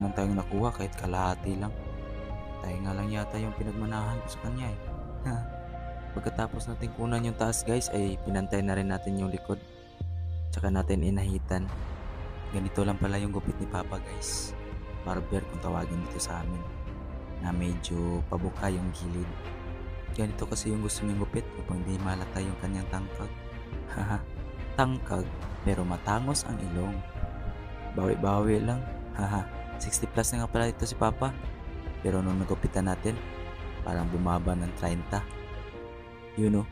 nang tayong nakuha kahit kalahati lang. Tayo nga lang yata yung pinagmanahan ko sa kanya eh. Pagkatapos natin kunan yung taas guys ay pinantay na rin natin yung likod. Tsaka natin inahitan. Ganito lang pala yung gupit ni Papa guys. Barber kung tawagin dito sa amin. Na medyo pabuka yung gilid. Ganito kasi yung gusto niyang gupit upang di malata yung kanyang tangkag. Haha, tangkag pero matangos ang ilong. Bawi-bawi lang. Haha, 60 plus na nga pala ito si Papa. Pero nung nagupitan natin, parang bumaba ng 30. You know,